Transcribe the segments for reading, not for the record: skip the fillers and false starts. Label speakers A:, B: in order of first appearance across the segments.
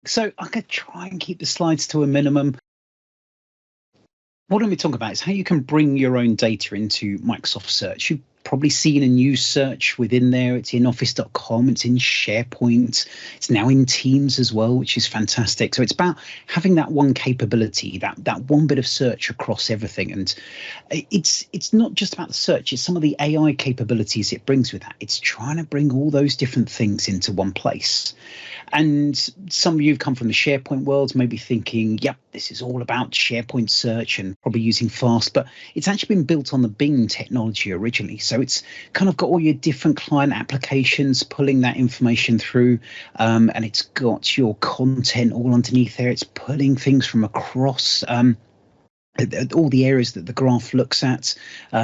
A: So I'm going to try and keep the slides to a minimum. What I'm going to talk about is how you can bring your own data into Microsoft Search. You've probably seen a new search within there. It's in office.com, it's in SharePoint, it's now in Teams as well, which is fantastic. So it's about having that one capability, that one bit of search across everything. And it's not just about the search, it's some of the AI capabilities it brings with that. It's trying to bring all those different things into one place. And some of you have come from the SharePoint world, maybe thinking, yep, this is all about SharePoint search and probably using fast, but it's actually been built on the Bing technology originally. So it's kind of got all your different client applications pulling that information through, and it's got your content all underneath there. It's pulling things from across all the areas that the graph looks at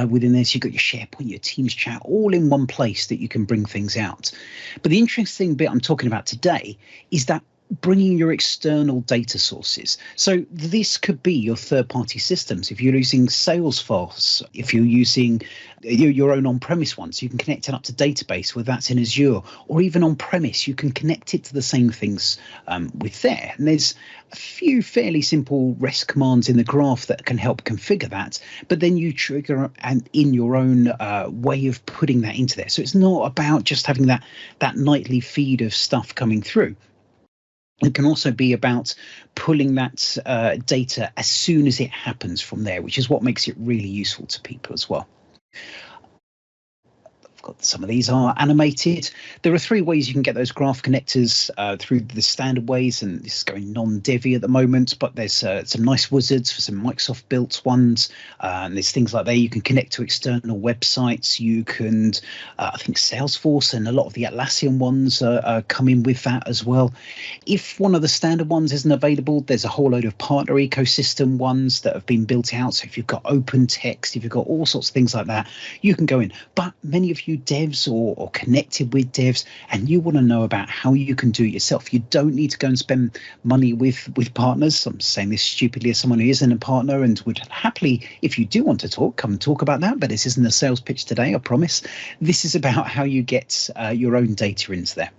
A: within this. You've got your SharePoint, your Teams chat, all in one place that you can bring things out. But the interesting bit I'm talking about today is that bringing your external data sources. So this could be your third-party systems. If you're using Salesforce, if you're using your own on-premise ones, you can connect it up to database, whether that's in Azure or even on-premise. You can connect it to the same things with there. And there's a few fairly simple REST commands in the graph that can help configure that, but then you trigger and in your own way of putting that into there. So it's not about just having that nightly feed of stuff coming through. It can also be about pulling that data as soon as it happens from there, which is what makes it really useful to people as well. Some of these are animated. There are 3 ways you can get those graph connectors through the standard ways, and this is going non-Devi at the moment, but there's some nice wizards for some Microsoft built ones, and there's things like that. You can connect to external websites. You can, I think Salesforce and a lot of the Atlassian ones come in with that as well. If one of the standard ones isn't available, there's a whole load of partner ecosystem ones that have been built out. So if you've got open text, if you've got all sorts of things like that, you can go in. But many of you devs or connected with devs and you want to know about how you can do it yourself, you don't need to go and spend money with partners. I'm saying this stupidly as someone who isn't a partner and would happily, if you do want to talk, come and talk about that, but this isn't a sales pitch today, I promise. This is about how you get your own data into there.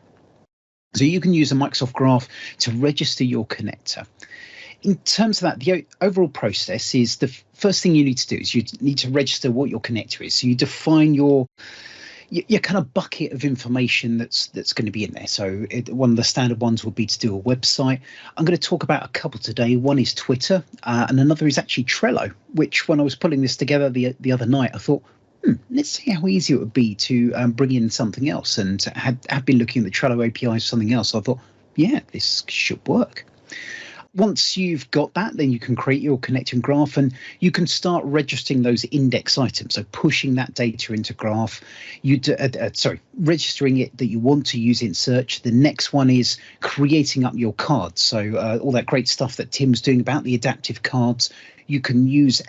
A: So you can use a Microsoft Graph to register your connector. In terms of that, the overall process is the first thing you need to do is you need to register what your connector is. So you define your kind of bucket of information that's going to be in there. So one of the standard ones would be to do a website. I'm going to talk about a couple today. One is Twitter, and another is actually Trello, which when I was putting this together the other night, I thought, let's see how easy it would be to bring in something else. And had been looking at the Trello API, something else. I thought, yeah, this should work. Once you've got that, then you can create your connecting graph and you can start registering those index items. So pushing that data into graph, registering it that you want to use in search. The next one is creating up your cards. So all that great stuff that Tim's doing about the adaptive cards, you can use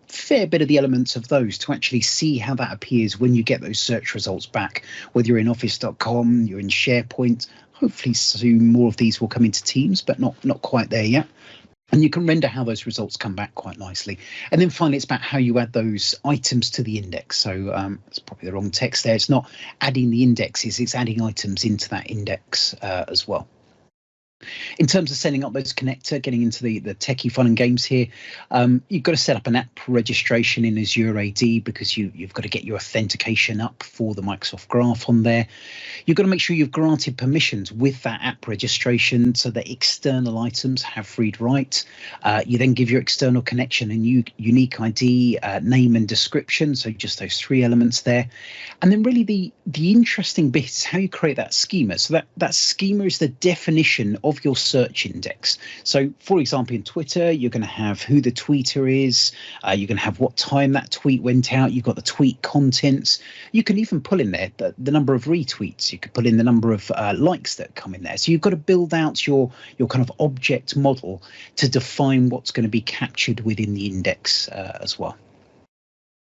A: fair bit of the elements of those to actually see how that appears when you get those search results back, whether you're in office.com, you're in SharePoint. Hopefully soon more of these will come into Teams, but not quite there yet. And you can render how those results come back quite nicely. And then finally, it's about how you add those items to the index. So it's probably the wrong text there. It's not adding the indexes, it's adding items into that index as well. In terms of setting up those connector, getting into the techie fun and games here, you've got to set up an app registration in Azure AD because you've got to get your authentication up for the Microsoft Graph on there. You've got to make sure you've granted permissions with that app registration so that external items have read-write. You then give your external connection a new unique ID, name and description, so just those 3 elements there. And then really the interesting bit is how you create that schema. So that schema is the definition of your search index. So for example, in Twitter, you're going to have who the tweeter is. You're going to have what time that tweet went out. You've got the tweet contents. You can even pull in there the number of retweets. You could put in the number of likes that come in there. So you've got to build out your kind of object model to define what's going to be captured within the index as well.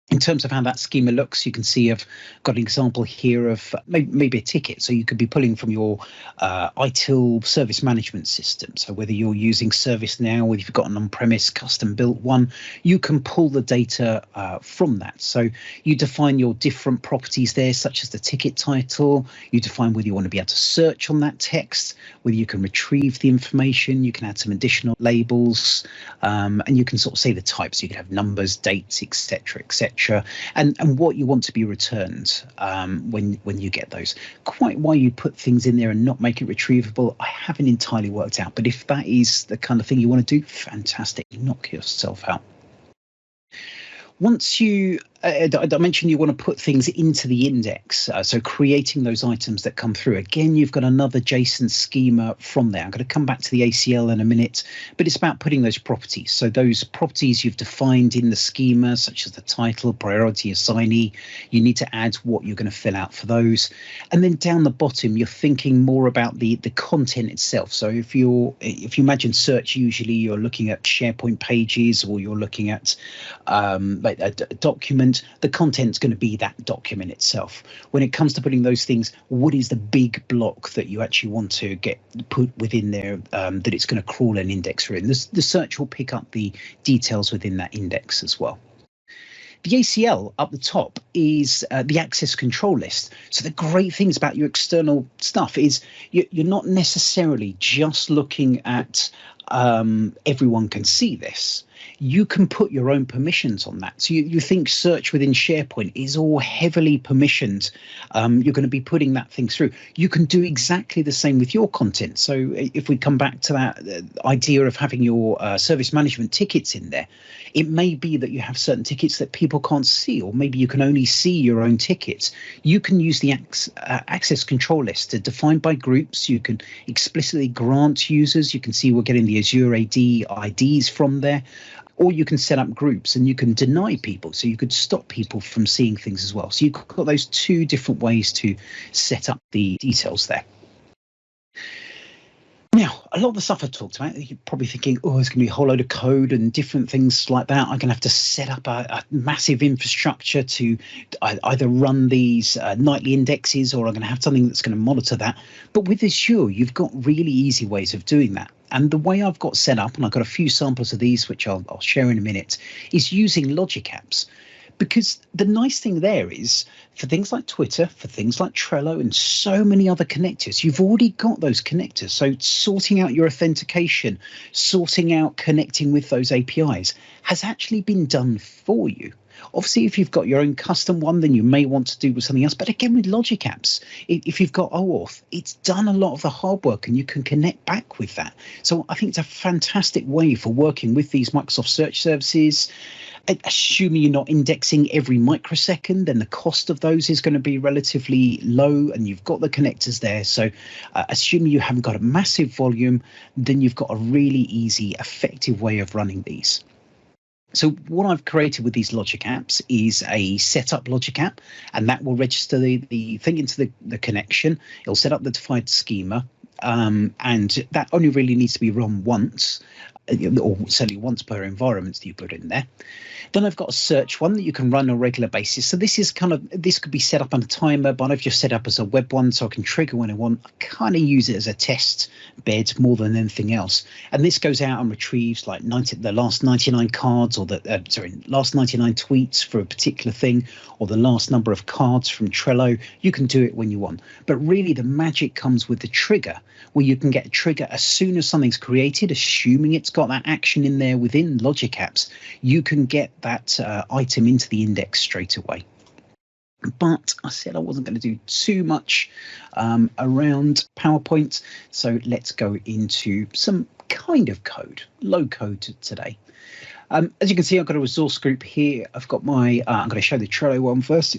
A: In terms of how that schema looks, you can see I've got an example here of maybe a ticket. So you could be pulling from your ITIL service management system. So whether you're using ServiceNow or if you've got an on-premise custom built one, you can pull the data from that. So you define your different properties there, such as the ticket title. You define whether you want to be able to search on that text, whether you can retrieve the information. You can add some additional labels, and you can sort of say the types. You can have numbers, dates, etc., etc. And what you want to be returned when you get those. Quite why you put things in there and not make it retrievable, I haven't entirely worked out. But if that is the kind of thing you want to do, fantastic. Knock yourself out. Once you, I mentioned you want to put things into the index, so creating those items that come through. Again, you've got another JSON schema from there. I'm going to come back to the ACL in a minute, but it's about putting those properties. So those properties you've defined in the schema, such as the title, priority assignee, you need to add what you're going to fill out for those. And then down the bottom, you're thinking more about the content itself. So if you imagine search, usually you're looking at SharePoint pages or you're looking at a document. The content's going to be that document itself. When it comes to putting those things, what is the big block that you actually want to get put within there that it's going to crawl an index through? And the search will pick up the details within that index as well. The ACL up the top is the access control list. So the great things about your external stuff is you're not necessarily just looking at everyone can see this. You can put your own permissions on that. So you think search within SharePoint is all heavily permissioned. You're going to be putting that thing through. You can do exactly the same with your content. So if we come back to that idea of having your service management tickets in there, it may be that you have certain tickets that people can't see, or maybe you can only see your own tickets. You can use the access control list to define by groups. You can explicitly grant users. You can see we're getting the Azure AD IDs from there. Or you can set up groups and you can deny people. So you could stop people from seeing things as well. So you've got those two different ways to set up the details there. Now, a lot of the stuff I talked about, you're probably thinking, oh, there's going to be a whole load of code and different things like that. I'm going to have to set up a massive infrastructure to either run these nightly indexes, or I'm going to have something that's going to monitor that. But with Azure, you've got really easy ways of doing that. And the way I've got set up, and I've got a few samples of these, which I'll share in a minute, is using logic apps. Because the nice thing there is, for things like Twitter, for things like Trello, and so many other connectors, you've already got those connectors. So sorting out your authentication, sorting out connecting with those APIs has actually been done for you. Obviously, if you've got your own custom one, then you may want to do with something else. But again, with logic apps, if you've got OAuth, it's done a lot of the hard work and you can connect back with that. So I think it's a fantastic way for working with these Microsoft search services. Assuming you're not indexing every microsecond, then the cost of those is going to be relatively low and you've got the connectors there. So assuming you haven't got a massive volume, then you've got a really easy, effective way of running these. So what I've created with these logic apps is a setup logic app, and that will register the thing into the connection. It'll set up the defined schema, and that only really needs to be run once, or certainly once per environment that you put in there. Then I've got a search one that you can run on a regular basis. So this could be set up on a timer, but I've just set up as a web one so I can trigger when I want. I kind of use it as a test bed more than anything else. And this goes out and retrieves like the last 99 cards, or last 99 tweets for a particular thing, or the last number of cards from Trello. You can do it when you want. But really the magic comes with the trigger, where you can get a trigger as soon as something's created, assuming it's got that action in there within logic apps, you can get that item into the index straight away. But I said I wasn't going to do too much around PowerPoint, so let's go into some kind of code, low code today. As you can see, I've got a resource group here. I've got my, I'm going to show the Trello one first.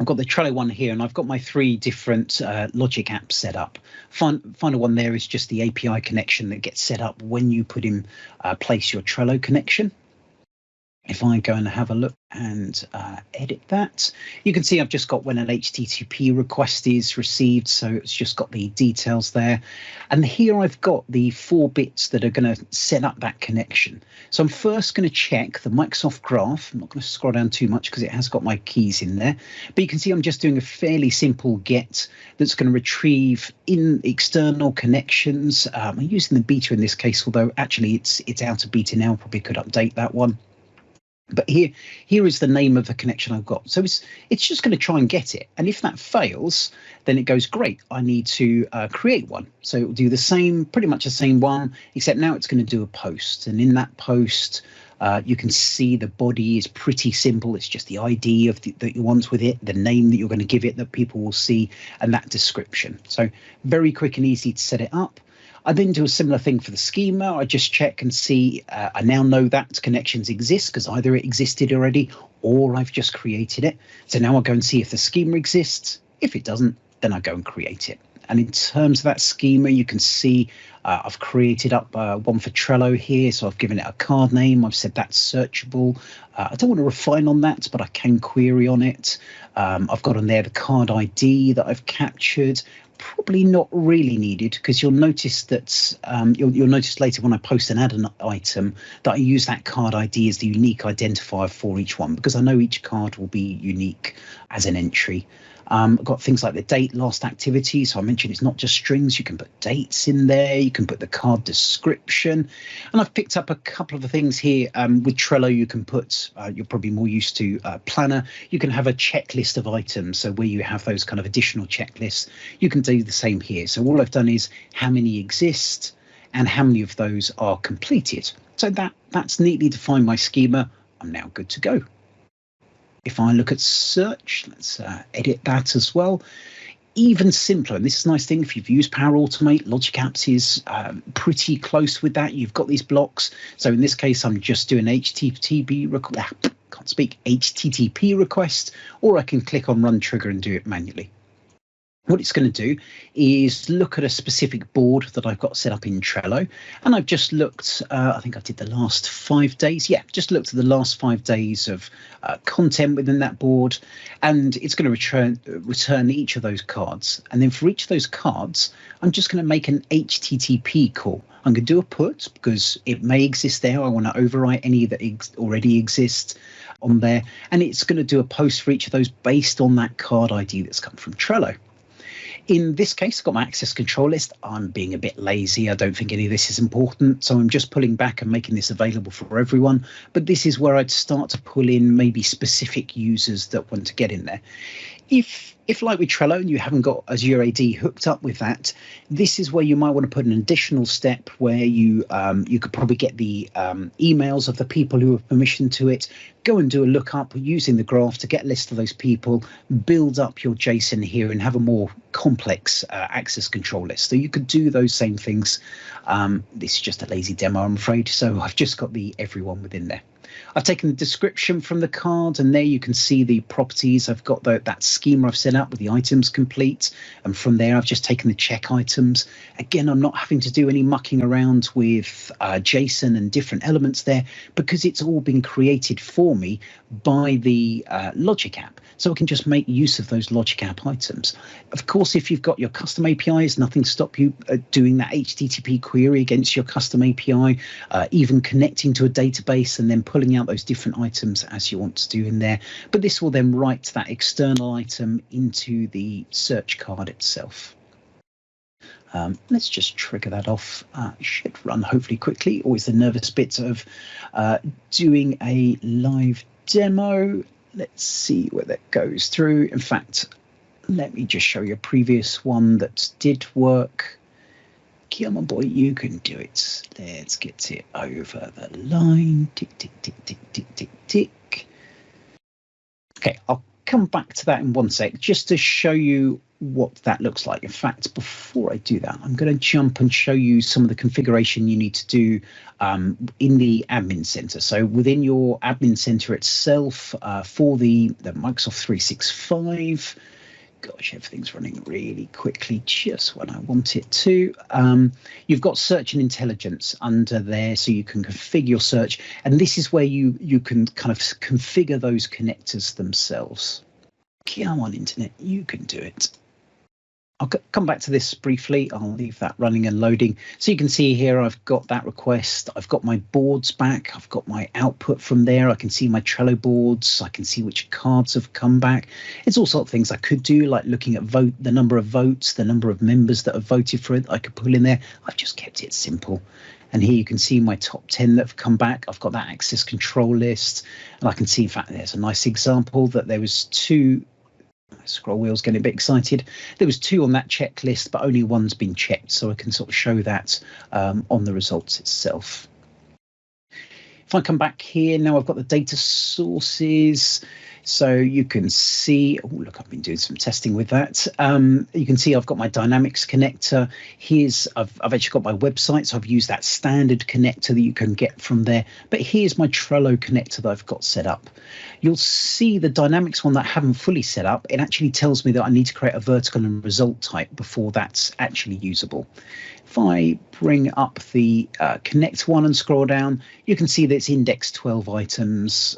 A: I've got the Trello one here, and I've got my 3 different logic apps set up. Final one there is just the API connection that gets set up when you put in place your Trello connection. If I go and have a look and edit that, you can see I've just got when an HTTP request is received. So it's just got the details there. And here I've got the 4 bits that are going to set up that connection. So I'm first going to check the Microsoft graph. I'm not going to scroll down too much because it has got my keys in there. But you can see I'm just doing a fairly simple get that's going to retrieve in external connections. I'm using the beta in this case, although actually it's out of beta now. Probably could update that one. But here is the name of the connection I've got. So it's just going to try and get it. And if that fails, then it goes, great, I need to create one. So it will do the same, pretty much the same one, except now it's going to do a post. And in that post, you can see the body is pretty simple. It's just the ID that you want with it, the name that you're going to give it that people will see, and that description. So very quick and easy to set it up. I then do a similar thing for the schema. I just check and see, I now know that connections exist because either it existed already or I've just created it. So now I'll go and see if the schema exists. If it doesn't, then I go and create it. And in terms of that schema, you can see I've created up one for Trello here. So I've given it a card name. I've said that's searchable. I don't want to refine on that, but I can query on it. I've got on there the card ID that I've captured. Probably not really needed because you'll notice that you'll notice later when I post and add an item that I use that card ID as the unique identifier for each one because I know each card will be unique as an entry. I've got things like the date, last activity. So I mentioned it's not just strings. You can put dates in there. You can put the card description. And I've picked up a couple of the things here. With Trello, you can put, you're probably more used to Planner. You can have a checklist of items. So where you have those kind of additional checklists, you can do the same here. So all I've done is how many exist and how many of those are completed. So that's neatly defined my schema. I'm now good to go. If I look at search, let's edit that as well. Even simpler, and this is a nice thing, if you've used Power Automate, Logic Apps is pretty close with that. You've got these blocks. So in this case, I'm just doing HTTP request, or I can click on Run Trigger and do it manually. What it's going to do is look at a specific board that I've got set up in Trello. And I've just looked, I think I did the last 5 days. Yeah, just looked at the last 5 days of content within that board. And it's going to return each of those cards. And then for each of those cards, I'm just going to make an HTTP call. I'm going to do a put because it may exist there. I want to overwrite any that already exist on there. And it's going to do a post for each of those based on that card ID that's come from Trello. In this case, I've got my access control list. I'm being a bit lazy. I don't think any of this is important. So I'm just pulling back and making this available for everyone. But this is where I'd start to pull in maybe specific users that want to get in there. If like with Trello and you haven't got Azure AD hooked up with that, this is where you might want to put an additional step where you could probably get the emails of the people who have permission to it, go and do a lookup using the graph to get a list of those people, build up your JSON here and have a more complex access control list. So you could do those same things. This is just a lazy demo, I'm afraid. So I've just got the everyone within there. I've taken the description from the card and there you can see the properties. I've got that schema I've set up with the items complete. And from there, I've just taken the check items. Again, I'm not having to do any mucking around with JSON and different elements there because it's all been created for me by the Logic app. So I can just make use of those Logic app items. Of course, if you've got your custom APIs, nothing to stop you doing that HTTP query against your custom API, even connecting to a database and then pulling out those different items as you want to do in there. But this will then write that external item into the search card itself. Let's just trigger that off. It should run hopefully quickly. Always the nervous bit of doing a live demo. Let's see where that goes through. In fact, let me just show you a previous one that did work. Come on, boy, you can do it. Let's get it over the line. Tick, tick, tick, tick, tick, tick, tick. Okay, I'll come back to that in one sec, just to show you what that looks like. In fact, before I do that, I'm going to jump and show you some of the configuration you need to do in the admin center. So within your admin center itself, for the Microsoft 365, gosh, everything's running really quickly just when I want it to. You've got search and intelligence under there, so you can configure your search. And this is where you can kind of configure those connectors themselves. Come on, internet, you can do it. I'll come back to this briefly. I'll leave that running and loading. So you can see here, I've got that request. I've got my boards back. I've got my output from there. I can see my Trello boards. I can see which cards have come back. It's all sorts of things I could do, like looking at the number of votes, the number of members that have voted for it. I could pull in there. I've just kept it simple. And here you can see my top 10 that have come back. I've got that access control list. And I can see, in fact, there's a nice example that there was 2. Scroll wheel's getting a bit excited. There was 2 on that checklist, but only one's been checked, so I can sort of show that on the results itself. If I come back here, now I've got the data sources. So you can see, oh, look, I've been doing some testing with that. You can see I've got my Dynamics connector. I've actually got my website, so I've used that standard connector that you can get from there. But here's my Trello connector that I've got set up. You'll see the Dynamics one that I haven't fully set up. It actually tells me that I need to create a vertical and result type before that's actually usable. If I bring up the Connect one and scroll down, you can see that it's indexed 12 items.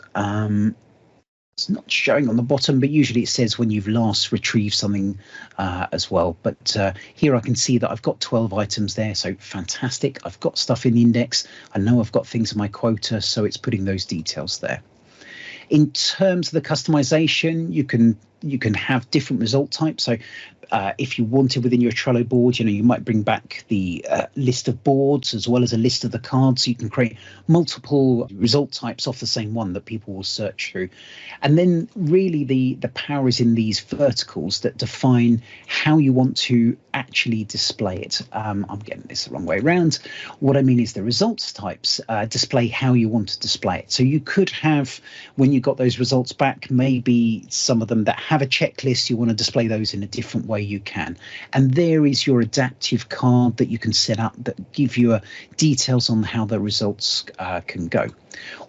A: It's not showing on the bottom, but usually it says when you've last retrieved something as well. But here I can see that I've got 12 items there, so fantastic. I've got stuff in the index. I know I've got things in my quota, so it's putting those details there. In terms of the customization, you can have different result types. So if you wanted within your Trello board, you might bring back the list of boards as well as a list of the cards. So you can create multiple result types off the same one that people will search through. And then really the power is in these verticals that define how you want to actually display it. I'm getting this the wrong way around. What I mean is the results types display how you want to display it. So you could have, when you got those results back, maybe some of them that have a checklist, you want to display those in a different way you can. And there is your adaptive card that you can set up that give you details on how the results can go.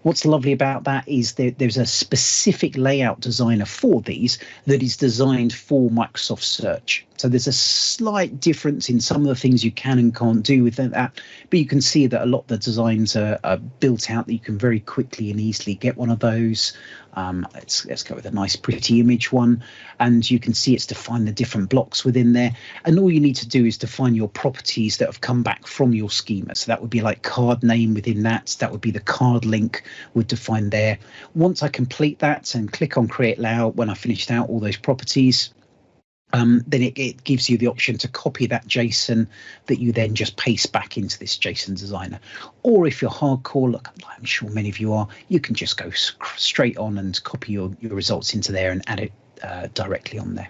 A: What's lovely about that is there's a specific layout designer for these that is designed for Microsoft Search. So there's a slight difference in some of the things you can and can't do with that, but you can see that a lot of the designs are built out that you can very quickly and easily get one of those. Let's go with a nice pretty image one, and you can see it's defined the different blocks within there, and all you need to do is define your properties that have come back from your schema. So that would be like card name within that would be the card link would define there. Once I complete that and click on create layout, when I finished out all those properties, then it gives you the option to copy that JSON that you then just paste back into this JSON designer. Or if you're hardcore, look, I'm sure many of you are, you can just go straight on and copy your results into there and add it directly on there.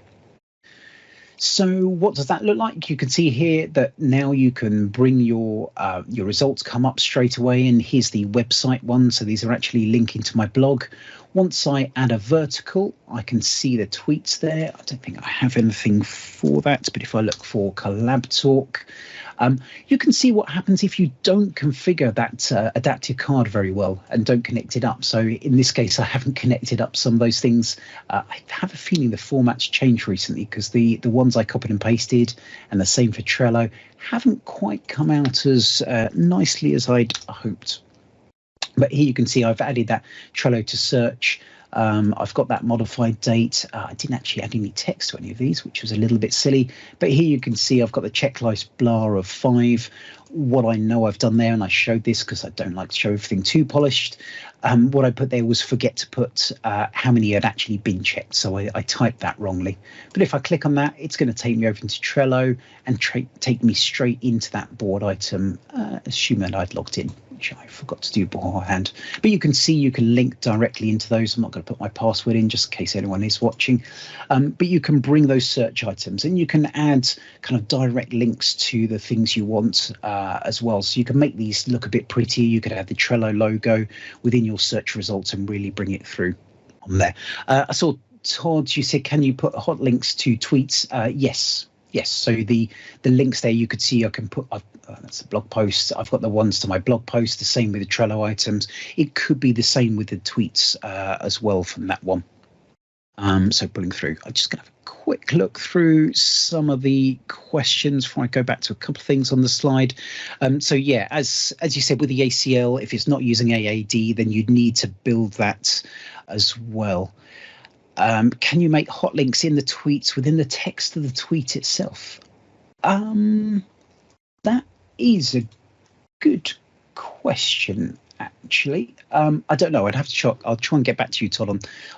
A: So what does that look like? You can see here that now you can bring your results come up straight away, and here's the website one. So these are actually linking to my blog. Once I add a vertical, I can see the tweets there. I don't think I have anything for that, but if I look for Collab Talk, you can see what happens if you don't configure that adaptive card very well and don't connect it up. So in this case, I haven't connected up some of those things. I have a feeling the format's changed recently because the ones I copied and pasted, and the same for Trello, haven't quite come out as nicely as I'd hoped. But here you can see I've added that Trello to search. I've got that modified date. I didn't actually add any text to any of these, which was a little bit silly. But here you can see I've got the checklist blah of 5. What I know I've done there, and I showed this because I don't like to show everything too polished. What I put there was forget to put how many had actually been checked. So I typed that wrongly. But if I click on that, it's going to take me over into Trello and take me straight into that board item, assuming I'd logged in, which I forgot to do beforehand. But you can see you can link directly into those. I'm not going to put my password in just in case anyone is watching. But you can bring those search items, and you can add kind of direct links to the things you want as well. So you can make these look a bit prettier. You could add the Trello logo within your search results and really bring it through on there. I saw Todd, you said, can you put hot links to tweets? Yes. So the links there, you could see I can put, that's a blog post. I've got the ones to my blog post, the same with the Trello items. It could be the same with the tweets as well from that one. So pulling through, I'm just going to have a quick look through some of the questions before I go back to a couple of things on the slide. So yeah, as you said, with the ACL, if it's not using AAD, then you'd need to build that as well. Can you make hot links in the tweets within the text of the tweet itself? That is a good question, actually. I don't know. I'd have to check. I'll try and get back to you, Todd,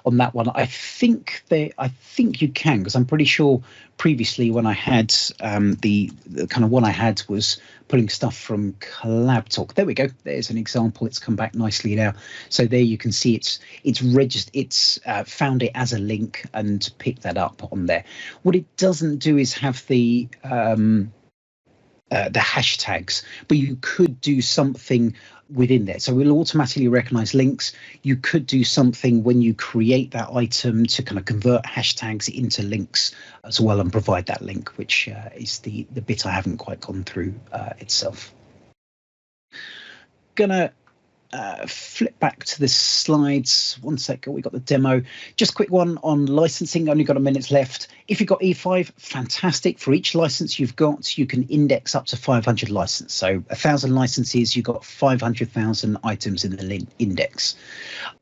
A: on that one. I think you can, because I'm pretty sure previously when I had the kind of one I had was pulling stuff from Collab Talk. There we go. There's an example. It's come back nicely now. So there you can see it's registered. It's found it as a link and picked that up on there. What it doesn't do is have the hashtags, but you could do something within there. So we'll automatically recognize links. You could do something when you create that item to kind of convert hashtags into links as well and provide that link, which is the bit I haven't quite gone through itself. Gonna flip back to the slides. One second, we got the demo. Just a quick one on licensing. Only got a minute left. If you've got E5, fantastic. For each license you've got, you can index up to 500 licenses. So 1,000 licenses, you've got 500,000 items in the index.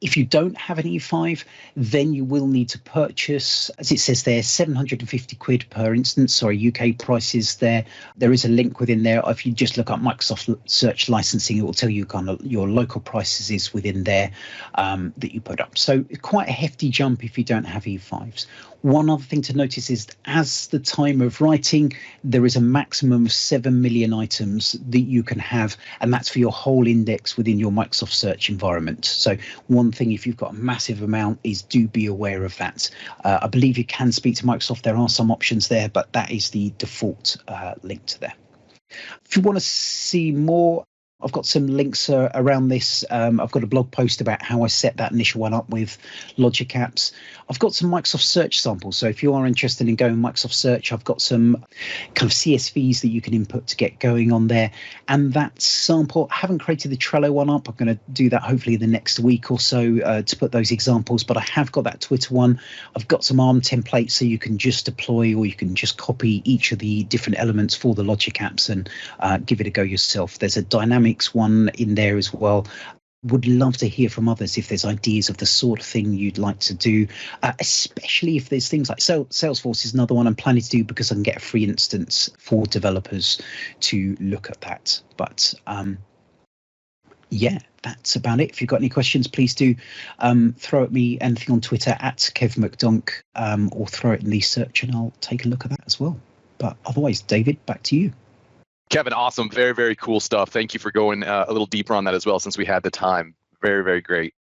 A: If you don't have an E5, then you will need to purchase, as it says there, 750 quid per instance. Sorry, UK prices there. There is a link within there. If you just look up Microsoft Search licensing, it will tell you kind of your local prices is within there that you put up. So quite a hefty jump if you don't have E5s. One other thing to notice is as the time of writing, there is a maximum of 7 million items that you can have, and that's for your whole index within your Microsoft Search environment. So one thing, if you've got a massive amount, is do be aware of that. I believe you can speak to Microsoft. There are some options there, but that is the default link to there. If you want to see more, I've got some links around this. I've got a blog post about how I set that initial one up with Logic Apps. I've got some Microsoft Search samples. So if you are interested in going Microsoft Search, I've got some kind of CSVs that you can input to get going on there. And that sample, I haven't created the Trello one up. I'm going to do that hopefully in the next week or so to put those examples. But I have got that Twitter one. I've got some ARM templates so you can just deploy or you can just copy each of the different elements for the Logic Apps and give it a go yourself. There's a dynamics one in there as well. Would love to hear from others if there's ideas of the sort of thing you'd like to do, especially if there's things like Salesforce is another one I'm planning to do because I can get a free instance for developers to look at that. But yeah, that's about it. If you've got any questions, please do throw at me anything on Twitter at @KevMcDonk or throw it in the search and I'll take a look at that as well. But otherwise, David, back to you.
B: Kevin, awesome. Very, very cool stuff. Thank you for going a little deeper on that as well, since we had the time. Very, very great.